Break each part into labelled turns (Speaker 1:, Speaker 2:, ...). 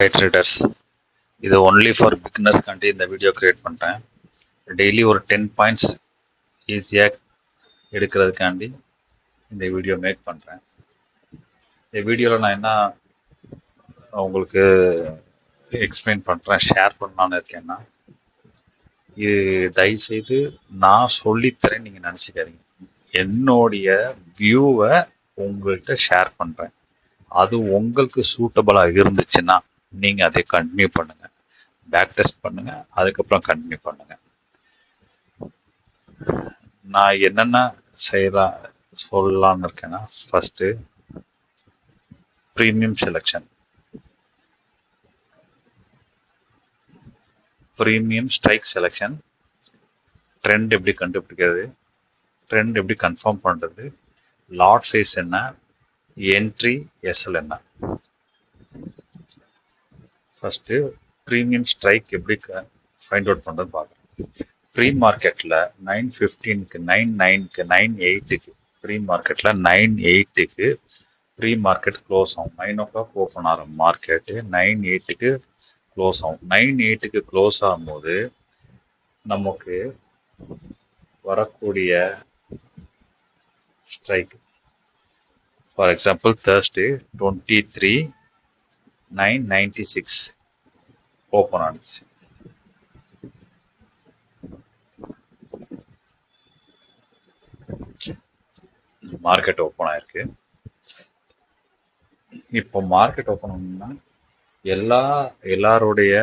Speaker 1: Traders. இது only for பிகினர்ஸ்க்காண்டி இந்த video create பண்ணுறேன். டெய்லி ஒரு 10 பாயிண்ட்ஸ் ஈஸியாக எடுக்கிறதுக்காண்டி இந்த வீடியோ மேக் பண்ணுறேன். இந்த வீடியோவில் நான் என்ன உங்களுக்கு எக்ஸ்பிளைன் பண்ணுறேன், ஷேர் பண்ணலான்னு இருக்கேன்னா, இது தயவுசெய்து நான் சொல்லித்தரேன் நீங்கள் நினச்சிக்காதீங்க. என்னுடைய வியூவை உங்கள்கிட்ட ஷேர் பண்ணுறேன். அது உங்களுக்கு சூட்டபுளாக இருந்துச்சுன்னா நீங்கள் அதை கண்டினியூ பண்ணுங்கள், பேக் டெஸ்ட் பண்ணுங்கள், அதுக்கப்புறம் கண்டினியூ பண்ணுங்கள். நான் என்னென்ன சொல்லலாம்னு இருக்கேன்னா, first premium selection, premium strike selection, trend எப்படி கண்டுபிடிக்கிறது, ட்ரெண்ட் எப்படி கன்ஃபார்ம் பண்ணுறது, லாட் சைஸ் என்ன, என்ட்ரி எஸ்எல் என்ன. ஃபஸ்ட்டு ப்ரீமியம் ஸ்ட்ரைக் எப்படி ஃபைண்ட் அவுட் பண்ணுறது பார்க்குறேன். ப்ரீ மார்க்கெட்டில் 9:15க்கு 9:09க்கு 9:08க்கு ப்ரீ மார்க்கெட்டில் 9:08க்கு ப்ரீ மார்க்கெட் க்ளோஸ் ஆகும். 9 o'clock ஓப்பன் ஆகும் மார்க்கெட்டு, 9:08க்கு க்ளோஸ் ஆகும். 9:08க்கு க்ளோஸ் ஆகும்போது நமக்கு வரக்கூடிய strike, for example Thursday 23/9/96 open ஆனிச்சு. மார்க்கெட் ஓப்பன் ஆயிருக்கு. இப்போ மார்க்கெட் ஓப்பன் ஆகணும்னா எல்லாருடைய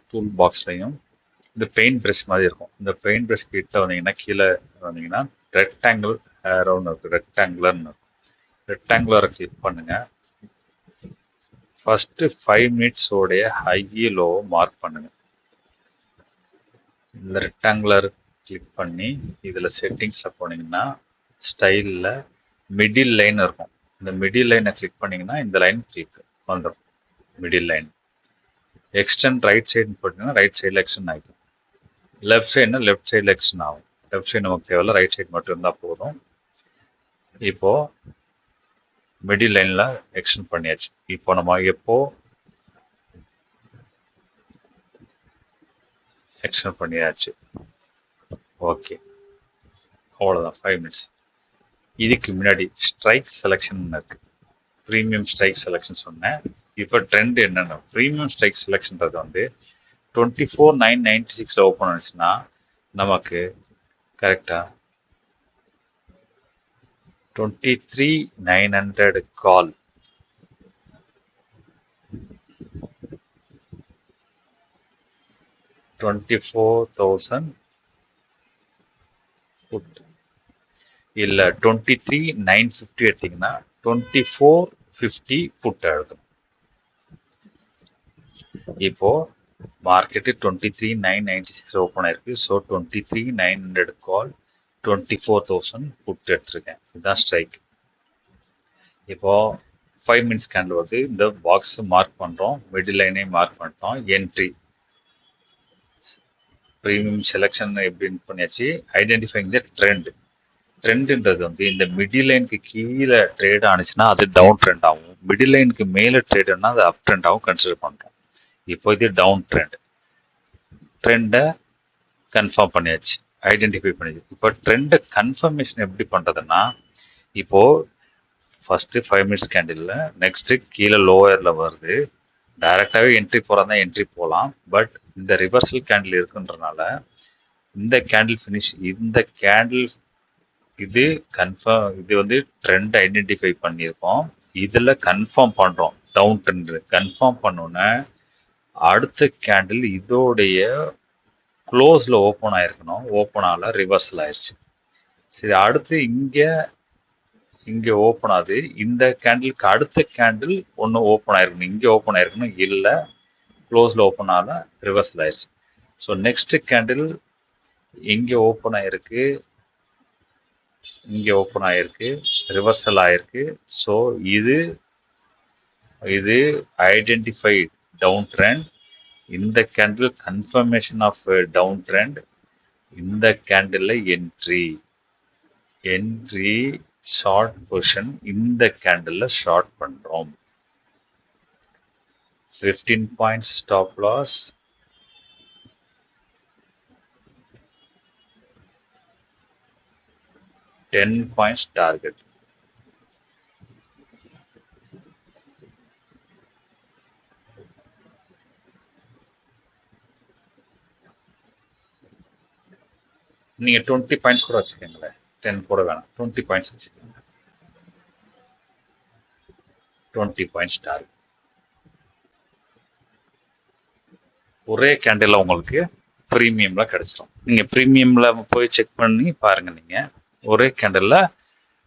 Speaker 1: டூல் பாக்ஸ்லையும் இந்த பெயிண்ட் ப்ரஷ் மாதிரி இருக்கும். இந்த பெயிண்ட் ப்ரஷ் கிட்ட வந்தீங்கன்னா, கீழே வந்தீங்கன்னா ரெக்டாங்கிள் ரவுண்ட் இருக்கும், ரெக்டாங்குலர்னு இருக்கும். ரெக்டாங்குலரை கிளிக் பண்ணுங்க. ஃபர்ஸ்ட் 5 மினிட்ஸோடைய ஹை லோ மார்க் பண்ணுங்க. இந்த ரெக்டாங்குலர் கிளிக் பண்ணி இதில் செட்டிங்ஸில் போனீங்கன்னா ஸ்டைலில் மிடில் லைன் இருக்கும். இந்த மிடில் லைனை கிளிக் பண்ணிங்கன்னா இந்த லைன் கிளிக் வந்துடும். மிடில் லைன் எக்ஸ்டெண்ட் ரைட் சைடுன்னு போட்டிங்கன்னா ரைட் சைடில் எக்ஸ்டெண்ட் ஆகிடும். லெஃப்ட் சைடுனா லெஃப்ட் சைடில் எக்ஸ்டெண்ட் ஆகும். லெஃப்ட் சைடு நமக்கு தேவையில்ல, ரைட் சைடு மட்டும் இருந்தால் போதும். இப்போது மிடில் லைனில் எக்ஸ்டெண்ட் பண்ணியாச்சு. இப்போ நம்ம எப்போ எக்ஸ்டெண்ட் பண்ணியாச்சு, ஓகே, அவ்வளோதான். 5 மினிட்ஸ். இதுக்கு முன்னாடி ஸ்ட்ரைக் செலெக்ஷன் இருக்கு, ப்ரீமியம் ஸ்ட்ரைக் செலெக்ஷன் சொன்னேன். இப்போ ட்ரெண்ட் என்னென்ன, ப்ரீமியம் ஸ்ட்ரைக் செலெக்ஷன்றது வந்து 24/9/96 ஓப்பன் ஆனிச்சுன்னா நமக்கு கரெக்டாக 23/900 கால், 24,000 புட், இல்லை 23/950 எடுத்தீங்கன்னா 2450 புட் எழுதணும். இப்போ மார்க்கெட்டு 23/9/96 ஓப்பன் ஆயிருக்கு. ஸோ 23/900 கால், 24,000 புட் எடுத்திருக்கேன். இதுதான் ஸ்ட்ரைக். இப்போ 5 மினிட்ஸ் கேண்டில் வருது. இந்த பாக்ஸ் மார்க் பண்ணுறோம், மிடில் லைனே மார்க் பண்ணிட்டோம். என்ட்ரி ப்ரீமியம் செலெக்ஷன் எப்படின்னு பண்ணியாச்சு. ஐடென்டிஃபைங் த ட்ரெண்ட், ட்ரெண்டுன்றது வந்து இந்த மிடில் லைனுக்கு கீழே ட்ரேட் ஆனிச்சுன்னா அது டவுன் ட்ரெண்ட் ஆகும். மிடில் லைனுக்கு மேலே ட்ரேட்னா அது அப் ட்ரெண்ட் ஆகும் கன்சிடர் பண்ணுறோம். இப்போ இது டவுன் ட்ரெண்ட், ட்ரெண்டை கன்ஃபார்ம் பண்ணியாச்சு, ஐடென்டிஃபை பண்ணியாச்சு. இப்போ ட்ரெண்டை கன்ஃபர்மேஷன் எப்படி பண்ணுறதுன்னா, இப்போது ஃபஸ்ட்டு 5 மினிட்ஸ் கேண்டில் நெக்ஸ்ட்டு கீழே லோயரில் வருது. டைரெக்டாகவே என்ட்ரி போகிறதா என்ட்ரி போகலாம். பட் இந்த ரிவர்சல் கேண்டில் இருக்குன்றனால இந்த கேண்டில் ஃபினிஷ், இந்த கேண்டில் இது கன்ஃபார்ம், இது வந்து ட்ரெண்ட் ஐடென்டிஃபை பண்ணியிருக்கோம். இதில் கன்ஃபார்ம் பண்ணுறோம் டவுன் ட்ரெண்ட். கன்ஃபார்ம் பண்ணோன்னே அடுத்த கேண்டில் இதோடைய க்ளோஸில் ஓப்பன் ஆயிருக்கணும். ஓப்பன் ஆகல, ரிவர்சல் ஆயிடுச்சு. சரி, அடுத்து இங்கே ஓப்பன் ஆகுது. இந்த கேண்டிலுக்கு அடுத்த கேண்டில் ஒன்று ஓப்பன் ஆயிருக்கணும், இங்கே ஓப்பன் ஆயிருக்கணும், இல்லை க்ளோஸில் ஓப்பன் ஆகல, ரிவர்சல் ஆயிடுச்சு. ஸோ நெக்ஸ்ட் கேண்டில் இங்கே ஓப்பன் ஆயிருக்கு, இங்கே ஓப்பன் ஆயிருக்கு, ரிவர்சல் ஆயிருக்கு. ஸோ இது ஐடென்டிஃபைட் டவுன் ட்ரெண்ட். இந்த candle confirmation of down trend. இந்த கேண்டில் என்ட்ரி ஷார்ட் பொசிஷன் இந்த கேண்டில் ஷார்ட் பண்றோம். 15 points stop loss, 10 points target. நீங்க 20 பாயிண்ட்ஸ் கூட வச்சுக்கோங்களேன், 10 போட வேணாம், 20 பாயிண்ட்ஸ் வச்சுக்கோங்க. 20 பாயிண்ட்ஸ் டார்கெட். ஒரே கேண்டில் உங்களுக்கு ப்ரீமியம்ல கிடைச்சிடும். நீங்க ப்ரீமியம்ல போய் செக் பண்ணி பாருங்க. நீங்க ஒரே கேண்டில்ல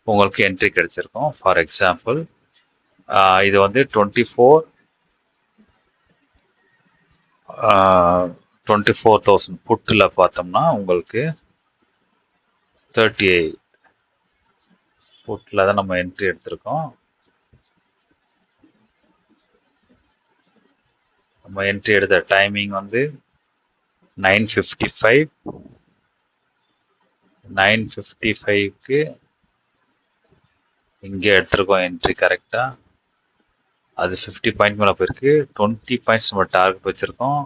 Speaker 1: உங்களுக்கு என்ட்ரி கிடைச்சிருக்கும். ஃபார் எக்ஸாம்பிள் இது வந்து 24,000 புட்டில் பார்த்தோம்னா உங்களுக்கு 38 புட்டில் தான் நம்ம என்ட்ரி எடுத்திருக்கோம். நம்ம என்ட்ரி எடுத்த டைமிங் வந்து 9:55. 9:55க்கு இங்கே எடுத்திருக்கோம் என்ட்ரி கரெக்டாக. அது 50 பாயிண்ட் மேலே போயிருக்கு. 20 பாயிண்ட்ஸ் நம்ம டார்கெட் வச்சுருக்கோம்.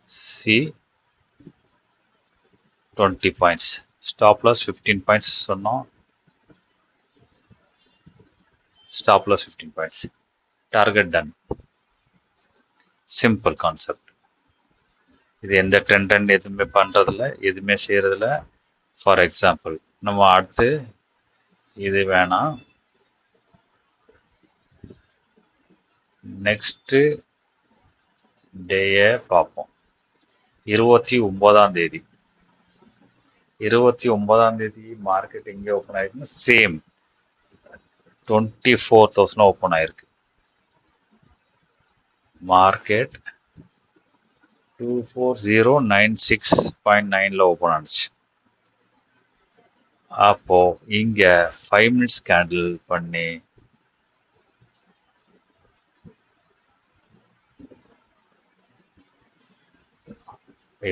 Speaker 1: சி 20 பாயிண்ட்ஸ், ஸ்டாப் லாஸ் 15 பாயிண்ட்ஸ் சொன்னோம். Stop loss 15 points, target done. Simple concept. இது எந்த ட்ரெண்ட் எதுவுமே பண்ணுறதில்ல, எதுவுமே செய்கிறதில்ல. ஃபார் எக்ஸாம்பிள் நம்ம அடுத்து இது வேணாம், நெக்ஸ்ட்டு டேயை பார்ப்போம். 29ஆம் தேதி. 29ஆம் தேதி மார்க்கெட் எங்கே ஓப்பன் ஆயிருக்குன்னு சேம் 24,000 ஓப்பன் ஆயிருக்கு. மார்க்கெட் 24096.9ல ஓப்பன் ஆனிச்சு. அப்போ இங்க 5 மினிட்ஸ் கேண்டில் பண்ணி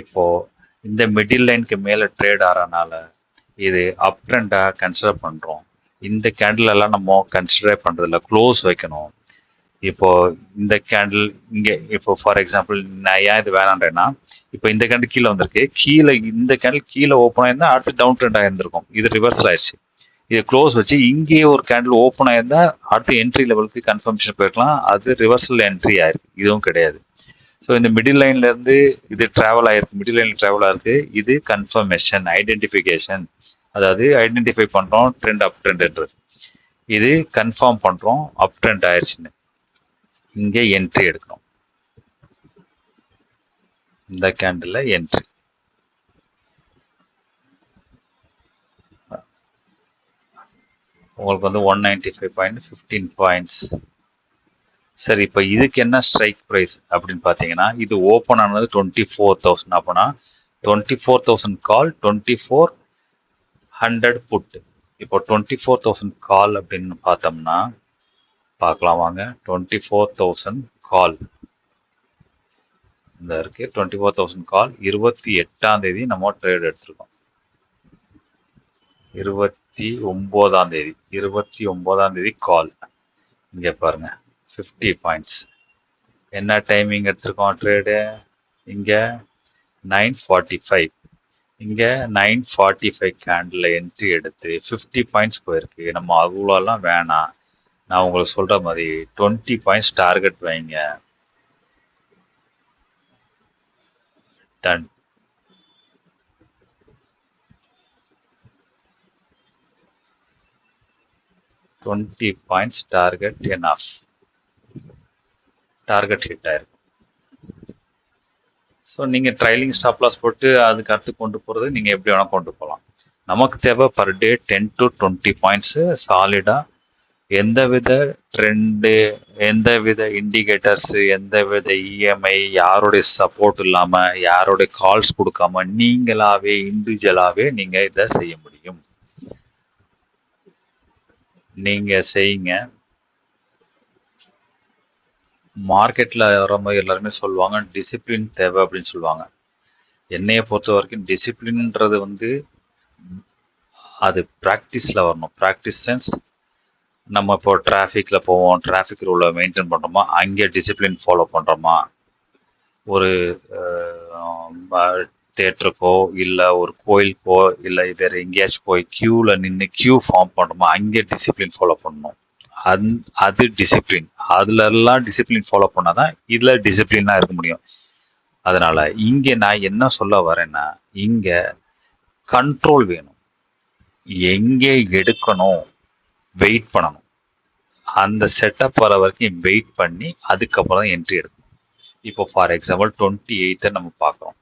Speaker 1: இப்போ இந்த மிடில் லைனுக்கு மேல ட்ரேட் ஆறனால இது அப் ட்ரெண்டா கன்சிடர் பண்றோம். இந்த கேண்டில் எல்லாம் நம்ம கன்சிடர் பண்றதில்ல, க்ளோஸ் வைக்கணும். இப்போ இந்த கேண்டில் இங்க இப்போ ஃபார் எக்ஸாம்பிள் நான் ஏன் இது வேணான்றேன்னா, இப்போ இந்த கேண்டில் கீழே வந்திருக்கு, கீழே இந்த கேண்டில் கீழே ஓப்பன் ஆயிருந்தா அடுத்து டவுன் ட்ரெண்ட் ஆயிருந்திருக்கும். இது ரிவர்சல் ஆயிடுச்சு. இது க்ளோஸ் வச்சு இங்கேயே ஒரு கேண்டில் ஓப்பன் ஆயிருந்தா அடுத்து என்ட்ரி லெவலுக்கு கன்ஃபர்மேஷன் போயிருக்கலாம். அது ரிவர்சல் என்ட்ரி ஆயிருக்கு, இதுவும் கிடையாது. ஸோ இந்த மிடில் லைன்ல இருந்து இது டிராவல் ஆயிருக்கு, மிடில் லைன்ல டிராவல் ஆயிருக்கு. இது கன்ஃபர்மேஷன், ஐடென்டிஃபிகேஷன். அதாவது ஐடென்டிஃபை பண்றோம் ட்ரெண்ட் அப் ட்ரெண்ட்ன்றது. இது கன்ஃபார்ம் பண்றோம் அப் ட்ரெண்ட் ஆயிடுச்சுன்னு. இங்கே என்ட்ரி எடுக்கணும், இந்த கேண்டில் என்ட்ரி. உங்களுக்கு வந்து 195.15 பாயிண்ட்ஸ். சரி, இப்போ இதுக்கு என்ன ஸ்ட்ரைக் ப்ரைஸ் அப்படின்னு பார்த்தீங்கன்னா, இது ஓப்பன் ஆனது 24,000. அப்போனா 24,000 கால், 2400 புட். இப்போ 24,000 கால் அப்படின்னு பார்த்தோம்னா பார்க்கலாம் வாங்க. 24,000 கால் இந்த இருக்கு. 24,000 கால் 28ஆம் தேதி நம்ம ட்ரேட் எடுத்திருக்கோம். 29ஆம் தேதி, 29ஆம் தேதி கால். இங்கே பாருங்க 50 பாயிண்ட்ஸ். என்ன டைமிங் எடுத்திருக்கோம் ட்ரேடு? இங்கே 9:45. இங்கே 9:45 கேண்டில் என்ட்ரி எடுத்து 50 பாயிண்ட்ஸ் போயிருக்கு. நம்ம அவ்வளோலாம் வேணாம். நான் உங்களுக்கு சொல்கிற மாதிரி 20 பாயிண்ட்ஸ் டார்கெட் வைங்க. Done. Twenty points target enough. Target hit ஆயிருக்கு. ஸோ நீங்கள் ட்ரைலிங் ஸ்டாப் லாஸ் போட்டு அதுக்கு அடுத்து கொண்டு போகிறது நீங்கள் எப்படி வேணால் கொண்டு போகலாம். நமக்கு தேவை பர் டே 10 to 20 பாயிண்ட்ஸு சாலிடாக. எந்தவித ட்ரெண்டு, எந்தவித இண்டிகேட்டர்ஸு, எந்தவித இஎம்ஐ, யாருடைய சப்போர்ட் இல்லாமல், யாருடைய கால்ஸ் கொடுக்காம நீங்களாகவே இண்டிவிஜுவலாகவே நீங்கள் இதை செய்ய முடியும். நீங்கள் செய்யுங்க. மார்க்கெட்டில் வரவங்க எல்லாருமே சொல்லுவாங்க டிசிப்ளின் தேவை அப்படின்னு சொல்லுவாங்க. என்னையை பொறுத்த வரைக்கும் டிசிப்ளின்ன்றது வந்து அது ப்ராக்டிஸில் வரணும். ப்ராக்டிஸ் சென்ஸ் நம்ம இப்போ டிராஃபிக்கில் போவோம், டிராஃபிக் ரூலை மெயின்டைன் பண்ணுறோமா, அங்கே டிசிப்ளின் ஃபாலோ பண்ணுறோமா, ஒரு தேட்டருக்கோ இல்லை ஒரு கோயிலுக்கோ இல்லை வேறு எங்கேயாச்சும் போய் க்யூவில் நின்று க்யூ ஃபார்ம் பண்ணுறோமா, அங்கே டிசிப்ளின் ஃபாலோ பண்ணணும். அது டிசிப்ளின். அதுலலாம் டிசிப்ளின் ஃபாலோ பண்ணால் தான் இதில் டிசிப்ளினாக இருக்க முடியும். அதனால் இங்கே நான் என்ன சொல்ல வரேன்னா, இங்கே கண்ட்ரோல் வேணும். எங்கே எடுக்கணும், வெயிட் பண்ணணும். அந்த செட்டப் வர வரைக்கும் வெயிட் பண்ணி அதுக்கப்புறம் தான் என்ட்ரி எடுக்கணும். இப்போ ஃபார் எக்ஸாம்பிள் 28 நம்ம பார்க்குறோம்.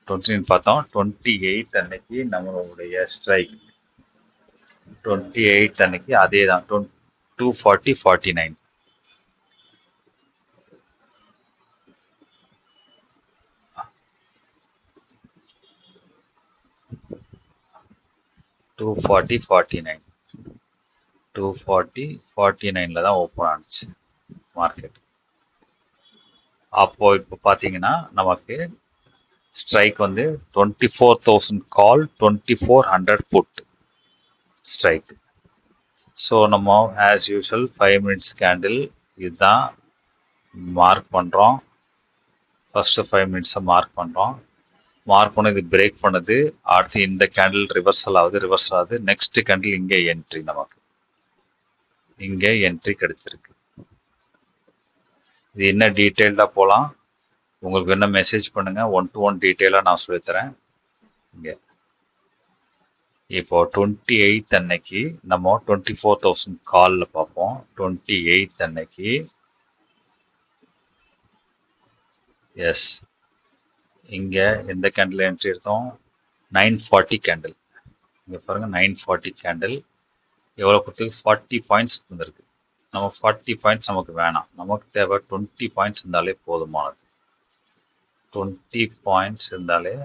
Speaker 1: 29 பார்த்தோம். 28 அன்னைக்கு நம்மளுடைய ஸ்ட்ரைக் 28 அன்னைக்கு அதே தான் 240 49. $240 49 240 49ல தான் ஓப்பன் ஆனிச்சு மார்க்கெட். அப்போ இப்போ பார்த்தீங்கன்னா நமக்கு ஸ்ட்ரைக் வந்து 24,000 கால், 2400 புட் ஸ்ட்ரைக். ஸோ நம்ம ஆஸ் யூஷுவல் 5 மினிட்ஸ் கேண்டில் இதுதான் மார்க் பண்ணுறோம். ஃபஸ்ட்டு 5 மினிட்ஸை மார்க் பண்ணுறோம். மார்க் பண்ணி இது பிரேக் பண்ணுது. அடுத்து இந்த கேண்டில் ரிவர்சல் ஆகுது. நெக்ஸ்ட் கேண்டில் இங்கே என்ட்ரி, நமக்கு இங்கே என்ட்ரி கிடைச்சிருக்கு. இது என்ன டீட்டெயில்டாக போகலாம். உங்களுக்கு என்ன மெசேஜ் பண்ணுங்கள், 1 to 1 டீட்டெயிலாக நான் சொல்லித்தரேன். இங்கே இப்போ 28 அன்னைக்கு நம்ம 24,000 காலில் பார்ப்போம். 28 அன்னைக்கு எஸ் இங்கே எந்த கேண்டில் என்ட்ரி எடுத்தோம், 940 கேண்டில். இங்கே பாருங்கள் 940 கேண்டில் எவ்வளோ கொடுத்துருக்கு, 40 பாயிண்ட்ஸ் வந்துருக்கு. நம்ம 40 பாயிண்ட்ஸ் நமக்கு வேணாம், நமக்கு தேவை 20 பாயிண்ட்ஸ் இருந்தாலே போதுமானது. 20 பாயிண்ட்ஸ் இருந்தாலே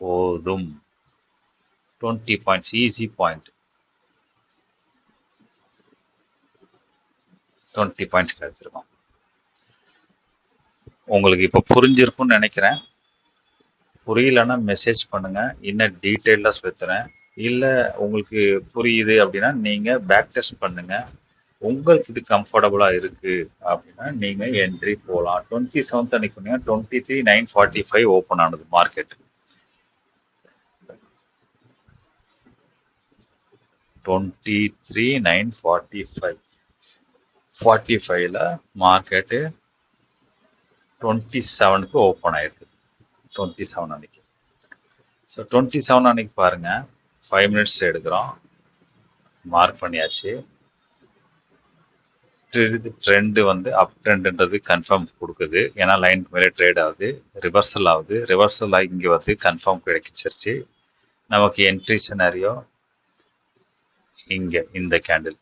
Speaker 1: போதும். 20 பாயிண்ட்ஸ் ஈஸி பாயிண்ட். 20 பாயிண்ட்ஸ் கிடைச்சிருக்கோம். உங்களுக்கு இப்போ புரிஞ்சிருக்கும்னு நினைக்கிறேன். புரியலன்னா மெசேஜ் பண்ணுங்கள், இன்னும் டீட்டெயிலாக சொல்லித்தரேன். இல்லை உங்களுக்கு புரியுது அப்படின்னா நீங்கள் பேக் டெஸ்ட் பண்ணுங்கள். உங்களுக்கு இது கம்ஃபர்டபுளாக இருக்குது அப்படின்னா நீங்கள் என்ட்ரி போகலாம். 27th அன்னைக்கு பண்ணீங்கன்னா 23,945 ஓப்பன் ஆனது மார்க்கெட். 23,945 45ல மார்க்கெட்டு 27க்கு ஓப்பன் ஆயிருக்கு. 27 அன்னைக்கு. ஸோ 27 அன்னைக்கு பாருங்கள், 5 மினிட்ஸ் எடுக்கிறோம், மார்க் பண்ணியாச்சு. ட்ரெண்டு வந்து அப் ட்ரெண்டுன்றது கன்ஃபார்ம் கொடுக்குது, ஏன்னா லைனுக்கு மேலே ட்ரேட் ஆகுது. ரிவர்சல் ஆகுது, ரிவர்சல் ஆகி இங்கே வந்து கன்ஃபார்ம் கிடைச்சிருச்சு. நமக்கு என்ட்ரி சினாரியோ இங்கே இந்த கேண்டில்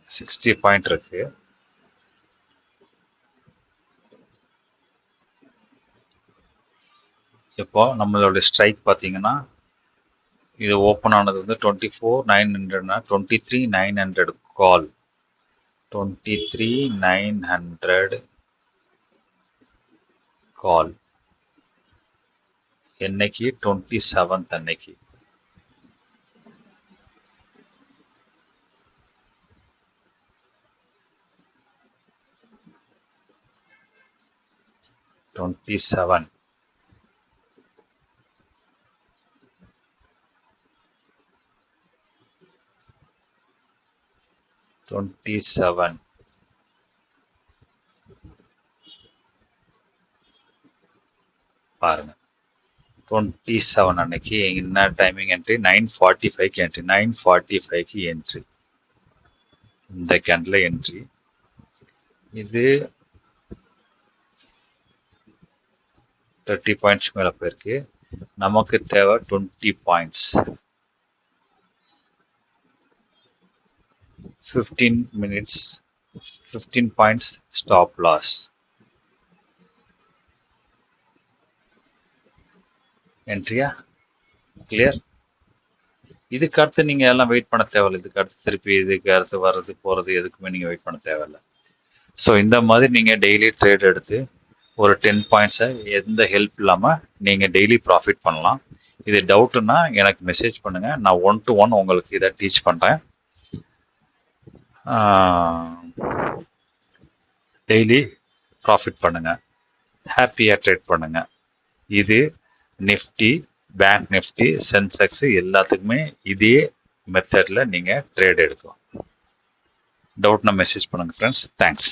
Speaker 1: 60 பாயிண்ட் இருக்கு. இப்போ நம்மளோட ஸ்ட்ரைக் பார்த்தீங்கன்னா இது ஓப்பன் ஆனது வந்து 24,900னா 23,900 கால். 23,900 கால் என்னைக்கு, 27th அன்னைக்கு. டுவெண்ட்டி 27 பாருங்க. 27 அன்னைக்கு என்ன டைமிங் என்ட்ரி, 9:45க்கு என்ட்ரி. 9:45க்கு என்ட்ரி, இந்த கேண்டில் என்ட்ரி. இது 30 பாயிண்ட்ஸ் மேலே போயிருக்கு. நமக்கு தேவை 20 points. 15 minutes, 15 points stop loss. என்ட்ரியா கிளியர். இதுக்கு அடுத்து நீங்கள் எல்லாம் வெயிட் பண்ண தேவையில்லை. இதுக்கு அடுத்து திருப்பி இதுக்கு அடுத்து வர்றது போகிறது எதுக்குமே நீங்கள் வெயிட் பண்ண தேவையில்லை. ஸோ இந்த மாதிரி நீங்கள் டெய்லி ட்ரேட் எடுத்து ஒரு 10 பாயிண்ட்ஸை எந்த ஹெல்ப் இல்லாமல் நீங்கள் டெய்லி ப்ராஃபிட் பண்ணலாம். இது டவுட்டுன்னா எனக்கு மெசேஜ் பண்ணுங்கள். நான் 1 to 1 உங்களுக்கு இதை டீச் பண்ணுறேன். டெய்லி ப்ராஃபிட் பண்ணுங்கள், ஹாப்பியாக ட்ரேட் பண்ணுங்கள். இது நிஃப்டி, பேங்க் நிஃப்டி, சென்செக்ஸ் எல்லாத்துக்குமே இதே மெத்தடில் நீங்கள் ட்ரேட் எடுக்கலாம். டவுட்னா மெசேஜ் பண்ணுங்கள் ஃப்ரெண்ட்ஸ். தேங்க்ஸ்.